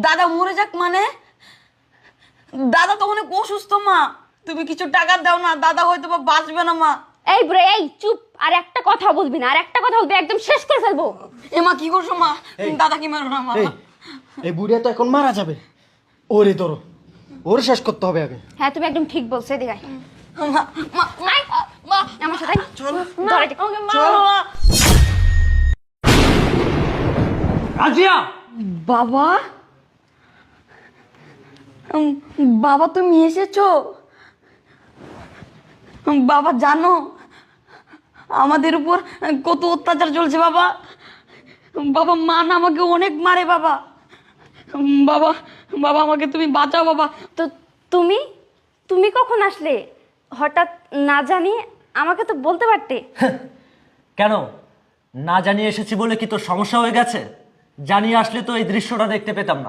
দাদা মরে যাক মানে? দাদা তো অনেক অসুস্থ মা, তুমি কিছু টাকা দাও না, দাদা হয়তো বা বাঁচবে না মা। এই বুড়ো, এই চুপ, আর একটা কথা বলবি না, আর একটা কথা বলবি একদম শেষ করে ফেলবো। এ মা কি করছো মা? দাদা কি মারো না মা। এই বুড়িয়া তো এখন মারা যাবে, ওরে ধরো, ওরে শেষ করতে হবে আগে। হ্যাঁ তুমি একদম ঠিক বলছো, এদিকে আয়। মা মা মা আমার সাথে আয়। চল ধরে দে। আমাকে মারো না। রাজিয়া, বাবা, বাবা তুমি এসেছো? বাবা জানো আমাদের উপর কত অত্যাচার চলছে বাবা। বাবা মা না আমাকে অনেক মারে বাবা। বাবা বাবা আমাকে তুমি বাঁচাও বাবা। তো তুমি তুমি কখন আসলে? হঠাৎ না জানি আমাকে তো বলতে পারতে। কেন না জানিয়ে এসেছি বলে কি তোর সমস্যা হয়ে গেছে? জানিয়ে আসলে তো এই দৃশ্যটা দেখতে পেতাম না।